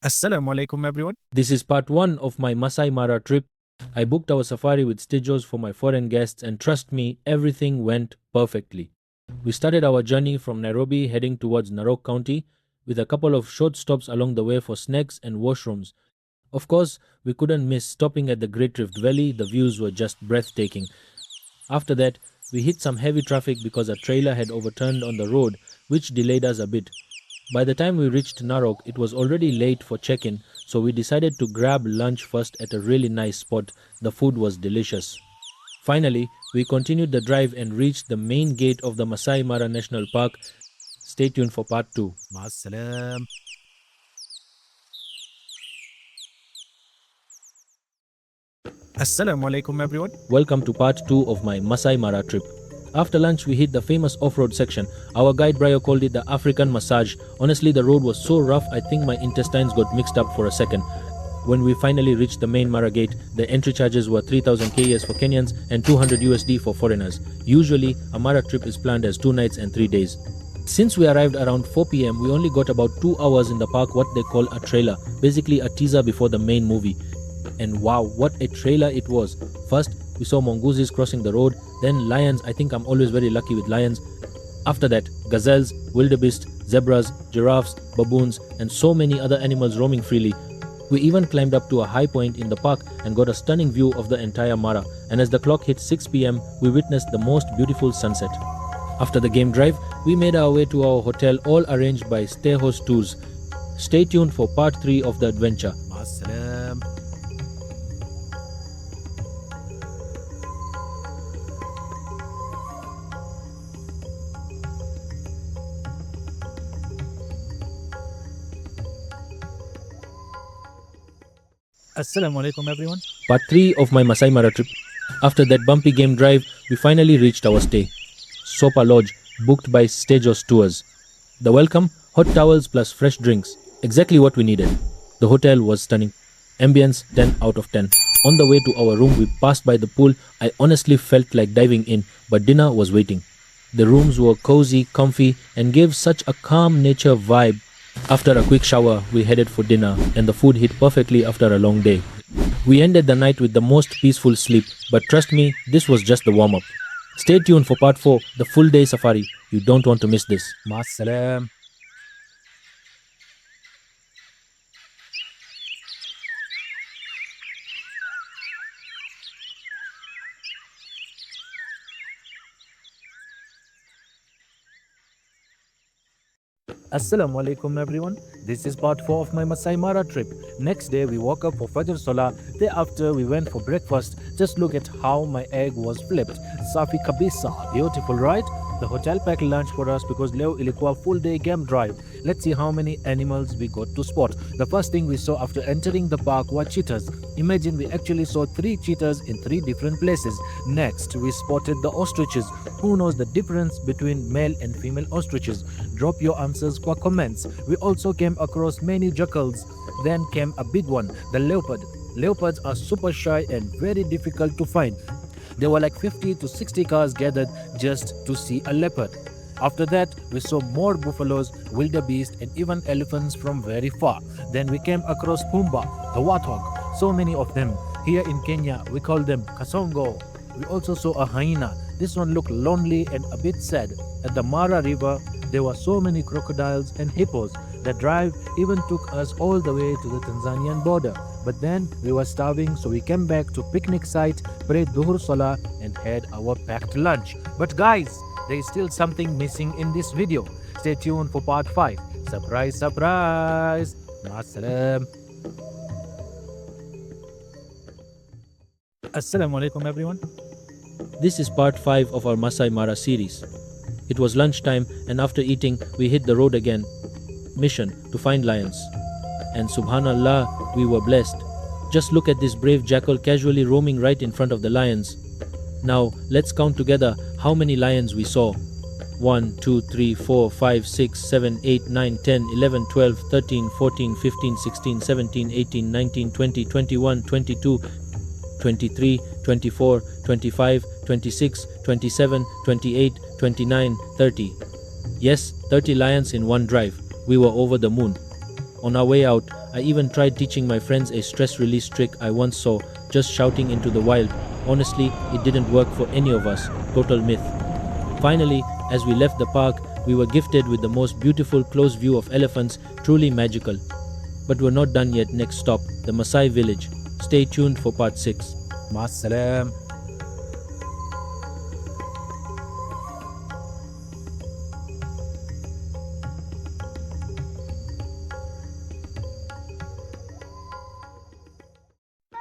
Assalamu alaikum everyone. This is part 1 of my Masai Mara trip. I booked our safari with Stijos for my foreign guests, and trust me, everything went perfectly. We started our journey from Nairobi heading towards Narok County with a couple of short stops along the way for snacks and washrooms. Of course, we couldn't miss stopping at the Great Rift Valley, the views were just breathtaking. After that, we hit some heavy traffic because a trailer had overturned on the road, which delayed us a bit. By the time we reached Narok, it was already late for check-in, so we decided to grab lunch first at a really nice spot. The food was delicious. Finally, we continued the drive and reached the main gate of the Masai Mara National Park. Stay tuned for part 2. Ma'assalam. Assalamu alaikum everyone. Welcome to part 2 of my Masai Mara trip. After lunch, we hit the famous off-road section. Our guide Brayo called it the African massage. Honestly, the road was so rough, I think my intestines got mixed up for a second. When we finally reached the main Mara gate, the entry charges were 3,000 KS for Kenyans and 200 USD for foreigners. Usually, a Mara trip is planned as 2 nights and 3 days. Since we arrived around 4 p.m., we only got about 2 hours in the park, what they call a trailer, basically a teaser before the main movie. And wow, what a trailer it was. First, we saw mongooses crossing the road, then lions. I think I'm always very lucky with lions. After that, gazelles, wildebeest, zebras, giraffes, baboons, and so many other animals roaming freely. We even climbed up to a high point in the park and got a stunning view of the entire Mara. And as the clock hit 6 p.m., we witnessed the most beautiful sunset. After the game drive, we made our way to our hotel, all arranged by Stay Host Tours. Stay tuned for part 3 of the adventure. Ma'assalam. Assalamu alaikum everyone. Part 3 of my Masai Mara trip. After that bumpy game drive, we finally reached our stay. Sopa Lodge, booked by Stejos Tours. The welcome, hot towels plus fresh drinks. Exactly what we needed. The hotel was stunning. Ambience 10 out of 10. On the way to our room, we passed by the pool. I honestly felt like diving in, but dinner was waiting. The rooms were cozy, comfy, and gave such a calm nature vibe. After a quick shower, we headed for dinner, and the food hit perfectly after a long day. We ended the night with the most peaceful sleep, but trust me, this was just the warm-up. Stay tuned for part 4, the full day safari. You don't want to miss this. Ma'assalam. Assalamu alaikum everyone. This is part 4 of my Masai Mara trip. Next day we woke up for Fajr Salah. Thereafter we went for breakfast. Just look at how my egg was flipped. Safi kabisa. Beautiful, right? The hotel packed lunch for us because leo ilikuwa full day game drive. Let's see how many animals we got to spot. The first thing we saw after entering the park were cheetahs. Imagine we actually saw 3 cheetahs in 3 different places. Next, we spotted the ostriches. Who knows the difference between male and female ostriches? Drop your answers for comments. We also came across many jackals. Then came a big one, the leopard. Leopards are super shy and very difficult to find. There were like 50 to 60 cars gathered just to see a leopard. After that, we saw more buffaloes, wildebeest, and even elephants from very far. Then we came across Pumba, the warthog. So many of them. Here in Kenya, we call them kasongo. We also saw a hyena. This one looked lonely and a bit sad. At the Mara River, there were so many crocodiles and hippos. The drive even took us all the way to the Tanzanian border. But then we were starving, so we came back to picnic site, prayed Dhuhr Salah, and had our packed lunch. But guys, there is still something missing in this video. Stay tuned for part 5. Surprise, surprise. Ma'assalam. Assalamu alaikum everyone. This is part 5 of our Masai Mara series. It was lunchtime, and after eating, we hit the road again. Mission to find lions. And subhanallah, we were blessed. Just look at this brave jackal casually roaming right in front of the lions. Now, let's count together how many lions we saw. 1, 2, 3, 4, 5, 6, 7, 8, 9, 10, 11, 12, 13, 14, 15, 16, 17, 18, 19, 20, 21, 22, 23, 24, 25, 26, 27, 28, 29, 30. Yes, 30 lions in one drive. We were over the moon. On our way out, I even tried teaching my friends a stress release trick I once saw, just shouting into the wild. Honestly, it didn't work for any of us. Total myth. Finally, as we left the park, we were gifted with the most beautiful close view of elephants, truly magical. But we're not done yet. Next stop, the Masai village. Stay tuned for part 6. مع السلام.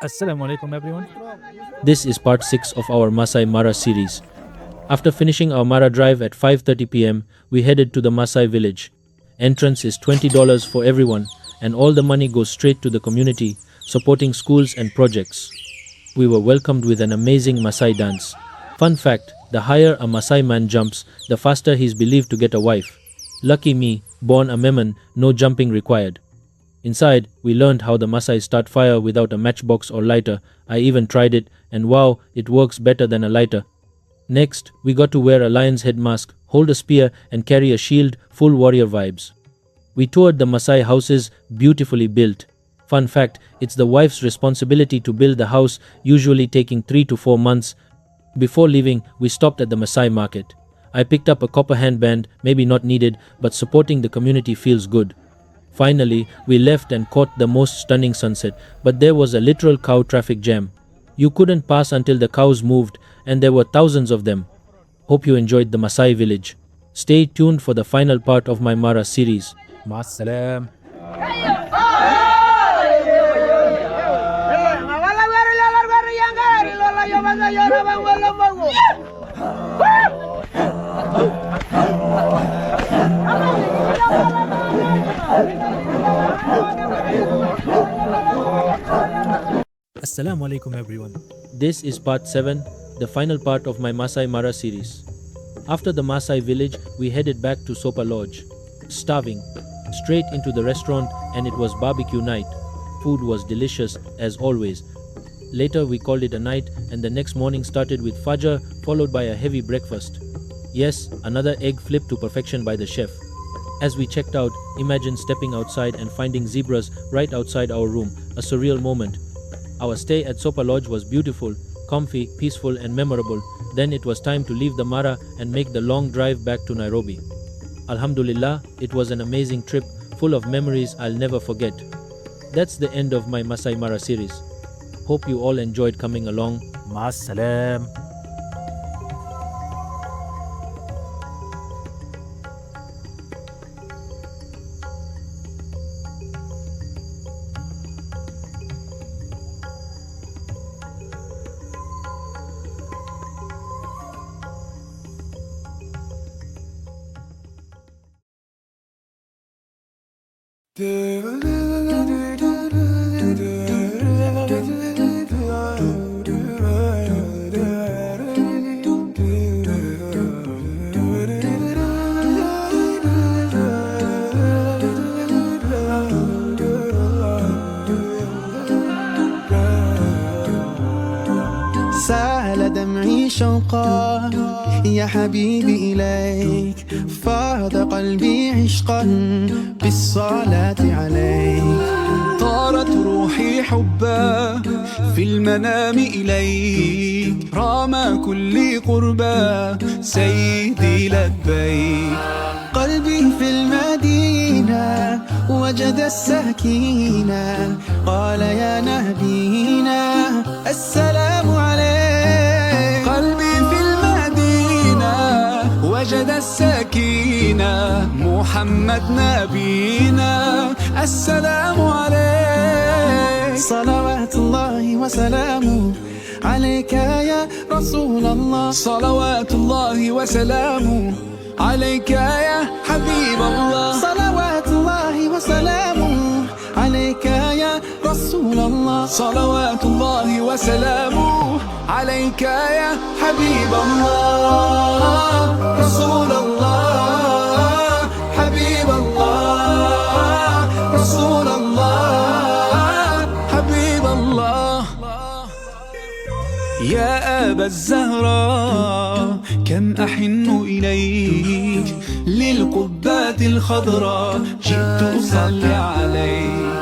Assalamu alaikum everyone. This is part 6 of our Masai Mara series. After finishing our Mara drive at 5:30 pm, we headed to the Masai village. Entrance is $20 for everyone, and all the money goes straight to the community, supporting schools and projects. We were welcomed with an amazing Masai dance. Fun fact, the higher a Masai man jumps, the faster he's believed to get a wife. Lucky me, born a Memon, no jumping required. Inside, we learned how the Masai start fire without a matchbox or lighter. I even tried it, and wow, it works better than a lighter. Next, we got to wear a lion's head mask, hold a spear, and carry a shield, full warrior vibes. We toured the Masai houses, beautifully built. Fun fact, it's the wife's responsibility to build the house, usually taking 3 to 4 months. Before leaving, we stopped at the Masai market. I picked up a copper handband, maybe not needed, but supporting the community feels good. Finally, we left and caught the most stunning sunset, but there was a literal cow traffic jam. You couldn't pass until the cows moved, and there were thousands of them. Hope you enjoyed the Masai village. Stay tuned for the final part of my Mara series. مع السلام. Assalamu alaikum everyone. This is part 7, the final part of my Masai Mara series. After the Masai village, we headed back to Sopa Lodge. Starving. Straight into the restaurant, and it was barbecue night. Food was delicious as always. Later we called it a night, and the next morning started with fajr, followed by a heavy breakfast. Yes, another egg flip to perfection by the chef. As we checked out, imagine stepping outside and finding zebras right outside our room, a surreal moment. Our stay at Sopa Lodge was beautiful, comfy, peaceful and memorable. Then it was time to leave the Mara and make the long drive back to Nairobi. Alhamdulillah, it was an amazing trip, full of memories I'll never forget. That's the end of my Masai Mara series. Hope you all enjoyed coming along. مع السلام. سال دمعي شوقا يا حبيبي إليك فاض قلبي عشقا بالصلاة عليك طارت روحي حبا في المنام إليك رام كل قربا سيدي لبيك قلبي في المدينة وجد السكينة قال يا نبينا السلام عليك قلبي في المدينة وجد السكينة محمد نبينا السلام عليك صلوات الله وسلامه عليك يا رسول الله صلوات الله وسلامه عليك يا حبيب الله صلوات الله وسلامه عليك يا رسول الله صلوات الله وسلامه عليك يا حبيب الله رسول الله حبيب الله رسول الله حبيب الله يا أبا الزهراء كم أحن إليك للقبات الخضراء جئت أصلي عليك